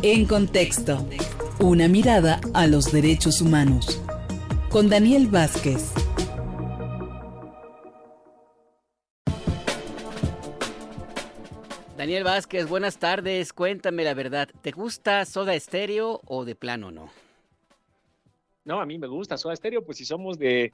En Contexto, una mirada a los derechos humanos. Con Daniel Vázquez. Daniel Vázquez, buenas tardes. Cuéntame la verdad. ¿Te gusta Soda Stereo o de plano no? No, a mí me gusta Soda Stereo, pues si soy de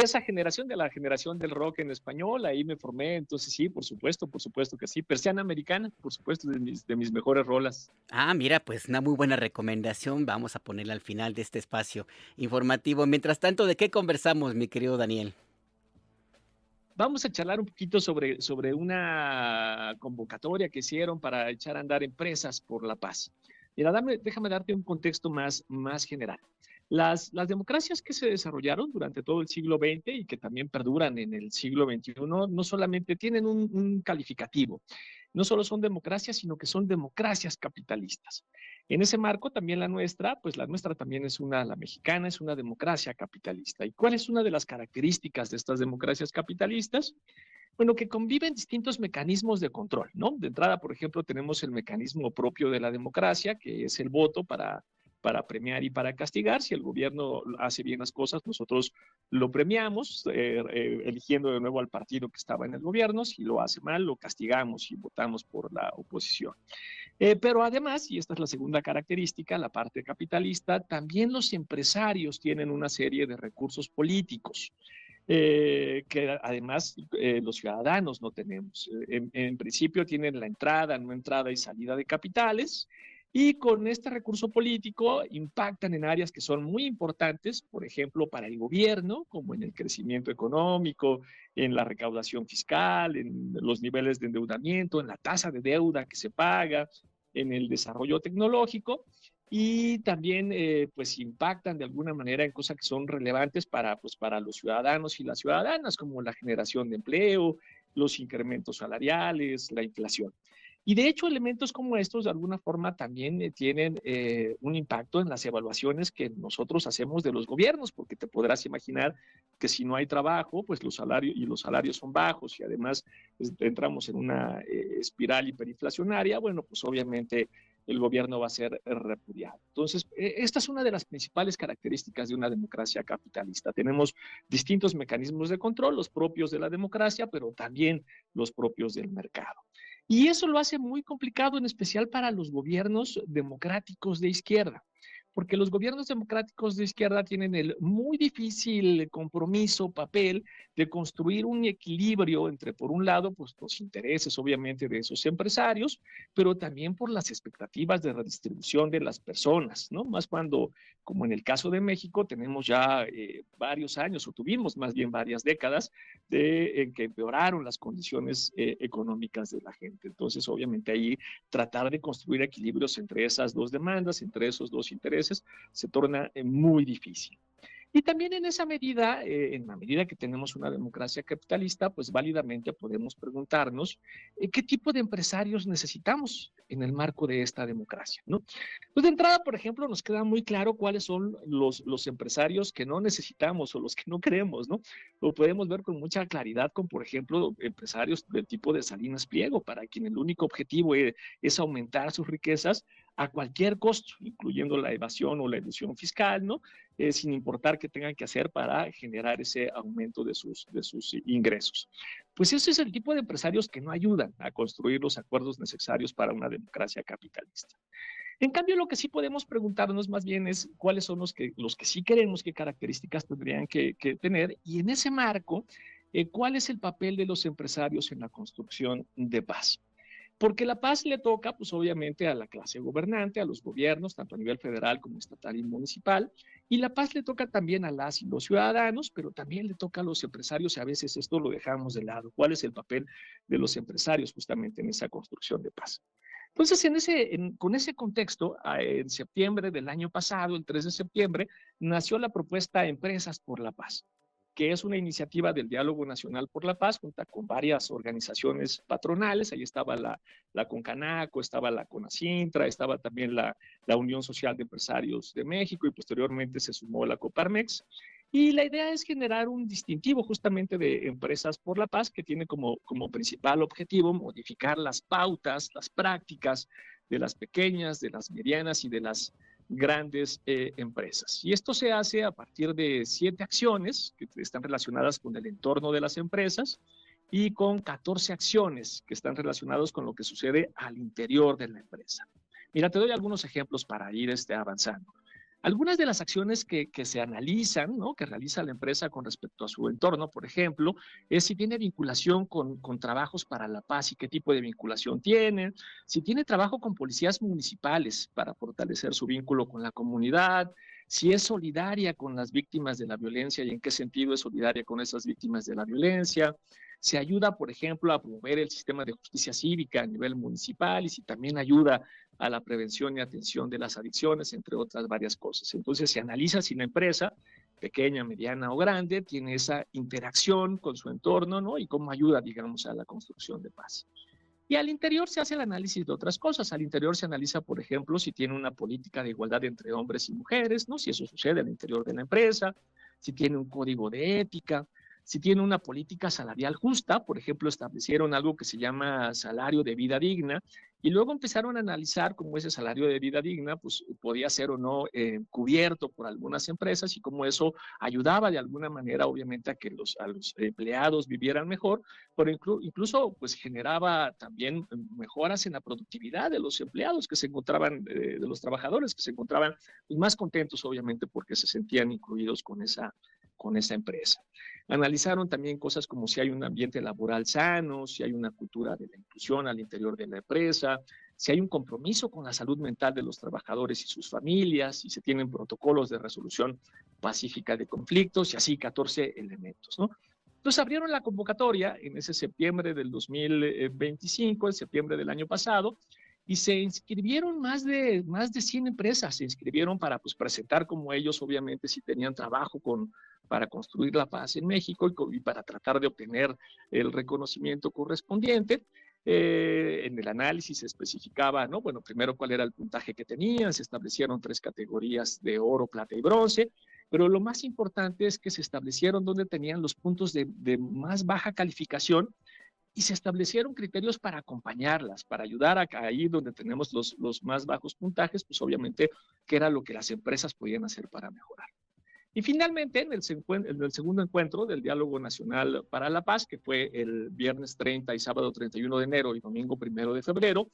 esa generación, de la generación del rock en español, ahí me formé, entonces sí, por supuesto que sí. Persiana Americana, por supuesto, de mis mejores rolas. Ah, mira, pues una muy buena recomendación. Vamos a ponerla al final de este espacio informativo. Mientras tanto, ¿de qué conversamos, mi querido Daniel? Vamos a charlar un poquito sobre una convocatoria que hicieron para echar a andar empresas por la paz. Mira, déjame darte un contexto más general. Las democracias que se desarrollaron durante todo el siglo XX y que también perduran en el siglo XXI no solamente tienen un calificativo, no solo son democracias, sino que son democracias capitalistas. En ese marco también pues la nuestra también la mexicana es una democracia capitalista. ¿Y cuál es una de las características de estas democracias capitalistas? Bueno, que conviven distintos mecanismos de control, ¿no? De entrada, por ejemplo, tenemos el mecanismo propio de la democracia, que es el voto para premiar y para castigar. Si el gobierno hace bien las cosas, nosotros lo premiamos, eligiendo de nuevo al partido que estaba en el gobierno. Si lo hace mal, lo castigamos y votamos por la oposición. Pero además, y esta es la segunda característica, la parte capitalista, también los empresarios tienen una serie de recursos políticos. Que además los ciudadanos no tenemos. En principio tienen la entrada, no entrada y salida de capitales, y con este recurso político impactan en áreas que son muy importantes, por ejemplo, para el gobierno, como en el crecimiento económico, en la recaudación fiscal, en los niveles de endeudamiento, en la tasa de deuda que se paga, en el desarrollo tecnológico, y también pues impactan de alguna manera en cosas que son relevantes pues, para los ciudadanos y las ciudadanas, como la generación de empleo, los incrementos salariales, la inflación. Y de hecho, elementos como estos de alguna forma también tienen un impacto en las evaluaciones que nosotros hacemos de los gobiernos, porque te podrás imaginar que si no hay trabajo, pues los salarios son bajos y además pues, entramos en una espiral hiperinflacionaria, bueno, pues obviamente el gobierno va a ser repudiado. Entonces, esta es una de las principales características de una democracia capitalista. Tenemos distintos mecanismos de control, los propios de la democracia, pero también los propios del mercado. Y eso lo hace muy complicado, en especial para los gobiernos democráticos de izquierda, porque los gobiernos democráticos de izquierda tienen el muy difícil compromiso, papel de construir un equilibrio entre, por un lado, pues los intereses obviamente de esos empresarios, pero también por las expectativas de redistribución de las personas, ¿no? Más cuando, como en el caso de México, tenemos ya varios años, o tuvimos más bien varias décadas, en que empeoraron las condiciones económicas de la gente. Entonces, obviamente ahí tratar de construir equilibrios entre esas dos demandas, entre esos dos intereses, se torna muy difícil. Y también en la medida que tenemos una democracia capitalista, pues válidamente podemos preguntarnos qué tipo de empresarios necesitamos en el marco de esta democracia, ¿no? Pues de entrada, por ejemplo, nos queda muy claro cuáles son los empresarios que no necesitamos o los que no queremos, ¿no? Lo podemos ver con mucha claridad con, por ejemplo, empresarios del tipo de Salinas Pliego, para quien el único objetivo es aumentar sus riquezas a cualquier costo, incluyendo la evasión o la ilusión fiscal, ¿no? Sin importar qué tengan que hacer para generar ese aumento de sus ingresos. Pues ese es el tipo de empresarios que no ayudan a construir los acuerdos necesarios para una democracia capitalista. En cambio, lo que sí podemos preguntarnos más bien es cuáles son los que sí queremos, qué características tendrían que tener, y en ese marco, cuál es el papel de los empresarios en la construcción de paz. Porque la paz le toca, pues obviamente, a la clase gobernante, a los gobiernos, tanto a nivel federal como estatal y municipal, y la paz le toca también a las y los ciudadanos, pero también le toca a los empresarios, y a veces esto lo dejamos de lado. ¿Cuál es el papel de los empresarios justamente en esa construcción de paz? Entonces, con ese contexto, en septiembre del año pasado, el 3 de septiembre, nació la propuesta Empresas por la Paz, que es una iniciativa del Diálogo Nacional por la Paz, junto con varias organizaciones patronales. Ahí estaba la Concanaco, estaba la Conacintra, estaba también la Unión Social de Empresarios de México, y posteriormente se sumó la Coparmex. Y la idea es generar un distintivo justamente de Empresas por la Paz, que tiene como principal objetivo modificar las pautas, las prácticas de las pequeñas, de las medianas y de las grandes empresas. Y esto se hace a partir de 7 acciones que están relacionadas con el entorno de las empresas y con 14 acciones que están relacionadas con lo que sucede al interior de la empresa. Mira, te doy algunos ejemplos para ir avanzando. Algunas de las acciones que se analizan, ¿no?, que realiza la empresa con respecto a su entorno, por ejemplo, es si tiene vinculación con trabajos para la paz y qué tipo de vinculación tiene, si tiene trabajo con policías municipales para fortalecer su vínculo con la comunidad, si es solidaria con las víctimas de la violencia y en qué sentido es solidaria con esas víctimas de la violencia, si ayuda, por ejemplo, a promover el sistema de justicia cívica a nivel municipal y si también ayuda a la prevención y atención de las adicciones, entre otras varias cosas. Entonces se analiza si la empresa, pequeña, mediana o grande, tiene esa interacción con su entorno, ¿no?, y cómo ayuda, digamos, a la construcción de paz. Y al interior se hace el análisis de otras cosas. Al interior se analiza, por ejemplo, si tiene una política de igualdad entre hombres y mujeres, ¿no?, si eso sucede al interior de la empresa, si tiene un código de ética, si tiene una política salarial justa. Por ejemplo, establecieron algo que se llama salario de vida digna, y luego empezaron a analizar cómo ese salario de vida digna pues, podía ser o no cubierto por algunas empresas y cómo eso ayudaba de alguna manera, obviamente, a que a los empleados vivieran mejor, pero incluso pues, generaba también mejoras en la productividad de los empleados que se encontraban, de los trabajadores que se encontraban pues, más contentos, obviamente, porque se sentían incluidos con esa empresa. Analizaron también cosas como si hay un ambiente laboral sano, si hay una cultura de la inclusión al interior de la empresa, si hay un compromiso con la salud mental de los trabajadores y sus familias, si se tienen protocolos de resolución pacífica de conflictos y así 14 elementos, ¿no? Entonces abrieron la convocatoria en ese septiembre del 2025, en septiembre del año pasado, y se inscribieron más de 100 empresas, se inscribieron para pues, presentar como ellos, obviamente, si tenían trabajo para construir la paz en México y para tratar de obtener el reconocimiento correspondiente. En el análisis se especificaba, ¿no?, bueno, primero cuál era el puntaje que tenían, se establecieron 3 categorías de oro, plata y bronce, pero lo más importante es que se establecieron dónde tenían los puntos de más baja calificación y se establecieron criterios para acompañarlas, para ayudar a ahí donde tenemos los más bajos puntajes, pues obviamente qué era lo que las empresas podían hacer para mejorar. Y finalmente, en el segundo encuentro del Diálogo Nacional para la Paz, que fue el viernes 30 y sábado 31 de enero y domingo 1 de febrero,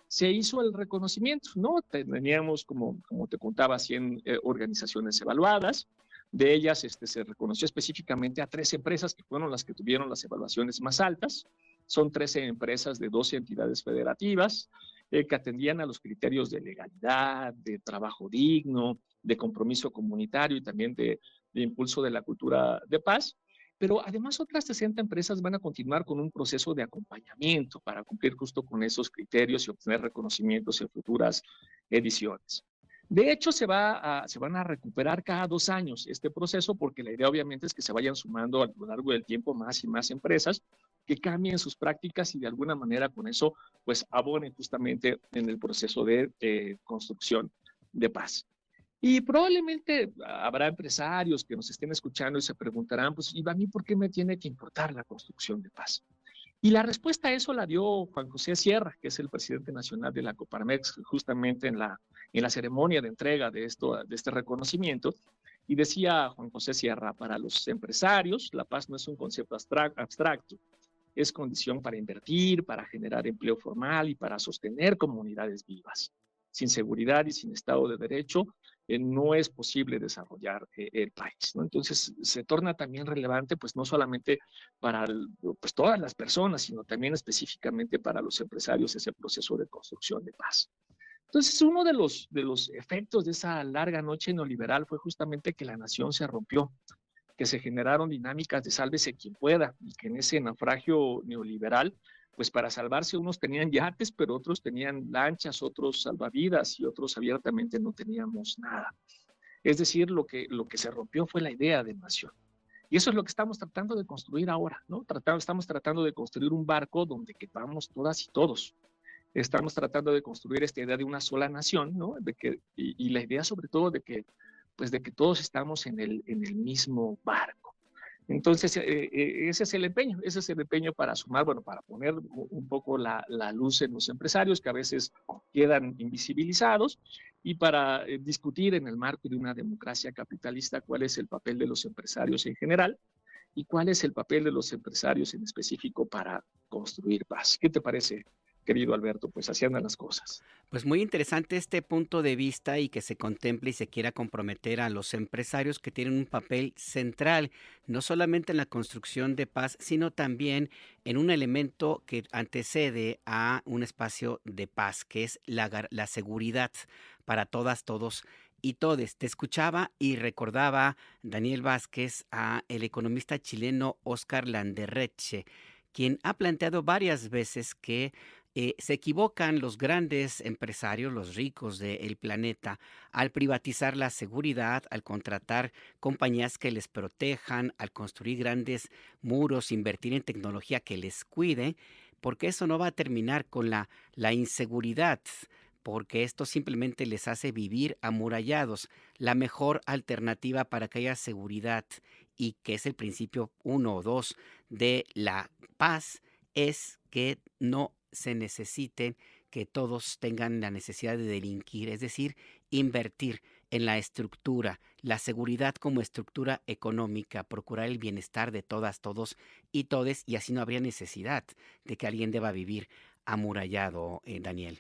se hizo el reconocimiento, ¿no? Teníamos, como te contaba, 100 organizaciones evaluadas. De ellas se reconoció específicamente a 3 empresas que fueron las que tuvieron las evaluaciones más altas. Son 13 empresas de 12 entidades federativas que atendían a los criterios de legalidad, de trabajo digno, de compromiso comunitario y también de impulso de la cultura de paz. Pero además otras 60 empresas van a continuar con un proceso de acompañamiento para cumplir justo con esos criterios y obtener reconocimientos en futuras ediciones. De hecho, se van a recuperar cada 2 años este proceso porque la idea obviamente es que se vayan sumando a lo largo del tiempo más y más empresas que cambien sus prácticas y de alguna manera con eso pues abonen justamente en el proceso de construcción de paz. Y probablemente habrá empresarios que nos estén escuchando y se preguntarán, pues, ¿y a mí por qué me tiene que importar la construcción de paz? Y la respuesta a eso la dio Juan José Sierra, que es el presidente nacional de la Coparmex, justamente en la ceremonia de entrega de este reconocimiento. Y decía Juan José Sierra, para los empresarios, la paz no es un concepto abstracto, es condición para invertir, para generar empleo formal y para sostener comunidades vivas. Sin seguridad y sin Estado de Derecho, no es posible desarrollar el país, ¿no? Entonces se torna también relevante, pues no solamente para pues, todas las personas, sino también específicamente para los empresarios ese proceso de construcción de paz. Entonces uno de los efectos de esa larga noche neoliberal fue justamente que la nación se rompió, que se generaron dinámicas de sálvese quien pueda y que en ese naufragio neoliberal pues para salvarse unos tenían yates, pero otros tenían lanchas, otros salvavidas y otros abiertamente no teníamos nada. Es decir, lo que se rompió fue la idea de nación. Y eso es lo que estamos tratando de construir ahora, ¿no? Estamos tratando de construir un barco donde quepamos todas y todos. Estamos tratando de construir esta idea de una sola nación, ¿no? Y la idea sobre todo de que todos estamos en el mismo barco. Entonces, ese es el empeño para sumar, bueno, para poner un poco la luz en los empresarios que a veces quedan invisibilizados y para discutir en el marco de una democracia capitalista cuál es el papel de los empresarios en general y cuál es el papel de los empresarios en específico para construir paz. ¿Qué te parece, querido Alberto? Pues así andan las cosas. Pues muy interesante este punto de vista y que se contemple y se quiera comprometer a los empresarios que tienen un papel central, no solamente en la construcción de paz, sino también en un elemento que antecede a un espacio de paz, que es la seguridad para todas, todos y todes. Te escuchaba y recordaba, Daniel Vázquez, a el economista chileno Oscar Landerreche, quien ha planteado varias veces que se equivocan los grandes empresarios, los ricos del planeta, al privatizar la seguridad, al contratar compañías que les protejan, al construir grandes muros, invertir en tecnología que les cuide, porque eso no va a terminar con la inseguridad, porque esto simplemente les hace vivir amurallados. La mejor alternativa para que haya seguridad y que es el principio uno o dos de la paz es que no se necesiten que todos tengan la necesidad de delinquir, es decir, invertir en la estructura, la seguridad como estructura económica, procurar el bienestar de todas, todos y todes, y así no habría necesidad de que alguien deba vivir amurallado, Daniel.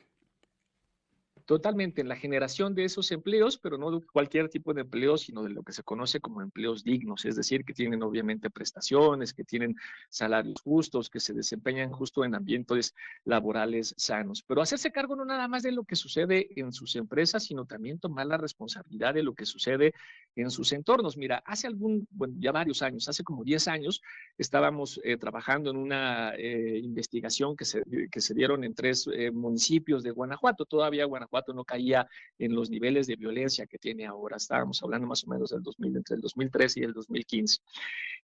Totalmente, en la generación de esos empleos, pero no de cualquier tipo de empleo, sino de lo que se conoce como empleos dignos, es decir, que tienen obviamente prestaciones, que tienen salarios justos, que se desempeñan justo en ambientes laborales sanos. Pero hacerse cargo no nada más de lo que sucede en sus empresas, sino también tomar la responsabilidad de lo que sucede en sus entornos. Mira, bueno, ya varios años, hace como 10 años, estábamos trabajando en una investigación que se dieron en 3 municipios de Guanajuato. Todavía Guanajuato no caía en los niveles de violencia que tiene ahora. Estábamos hablando más o menos del 2000, entre el 2013 y el 2015.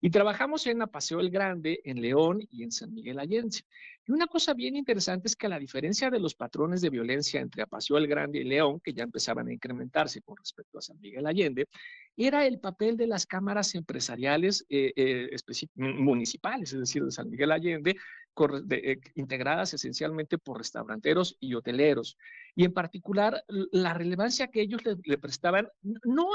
Y trabajamos en Apaseo el Grande, en León y en San Miguel Allende. Y una cosa bien interesante es que a la diferencia de los patrones de violencia entre Apaseo el Grande y León, que ya empezaban a incrementarse con respecto a San Miguel Allende, era el papel de las cámaras empresariales municipales, es decir, de San Miguel Allende, integradas esencialmente por restauranteros y hoteleros. Y en particular, la relevancia que ellos le prestaban, no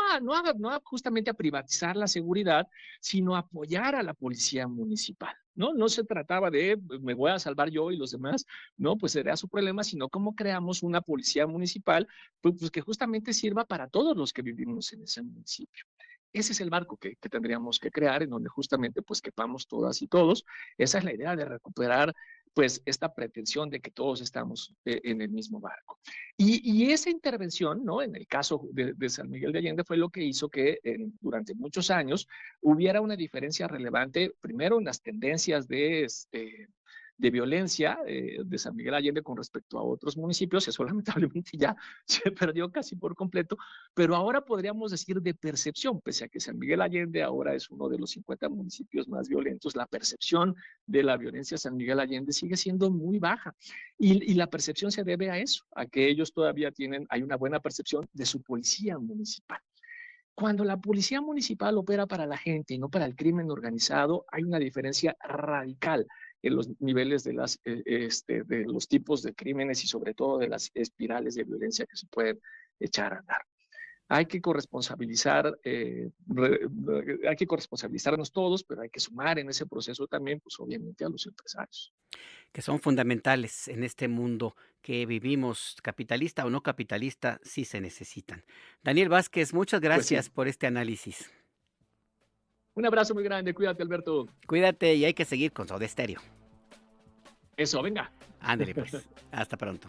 justamente a privatizar la seguridad, sino a apoyar a la policía municipal. No se trataba de me voy a salvar yo y los demás, no, pues sería su problema, sino cómo creamos una policía municipal pues que justamente sirva para todos los que vivimos en ese municipio. Ese es el marco que tendríamos que crear, en donde justamente pues quepamos todas y todos. Esa es la idea de recuperar pues esta pretensión de que todos estamos en el mismo barco. Y esa intervención, ¿no? En el caso de San Miguel de Allende fue lo que hizo que durante muchos años hubiera una diferencia relevante, primero en las tendencias de violencia de San Miguel Allende con respecto a otros municipios. Eso lamentablemente ya se perdió casi por completo, pero ahora podríamos decir de percepción, pese a que San Miguel Allende ahora es uno de los 50 municipios más violentos, la percepción de la violencia de San Miguel Allende sigue siendo muy baja. Y la percepción se debe a eso, a que ellos todavía hay una buena percepción de su policía municipal. Cuando la policía municipal opera para la gente y no para el crimen organizado, hay una diferencia radical en los niveles de los tipos de crímenes y sobre todo de las espirales de violencia que se pueden echar a andar. Hay que hay que corresponsabilizarnos todos, pero hay que sumar en ese proceso también, pues obviamente a los empresarios. Que son fundamentales en este mundo que vivimos, capitalista o no capitalista, sí se necesitan. Daniel Vázquez, muchas Pues sí. gracias por este análisis. Un abrazo muy grande, cuídate, Alberto. Cuídate y hay que seguir con Soda Stereo. Eso, venga. Ándale pues, hasta pronto.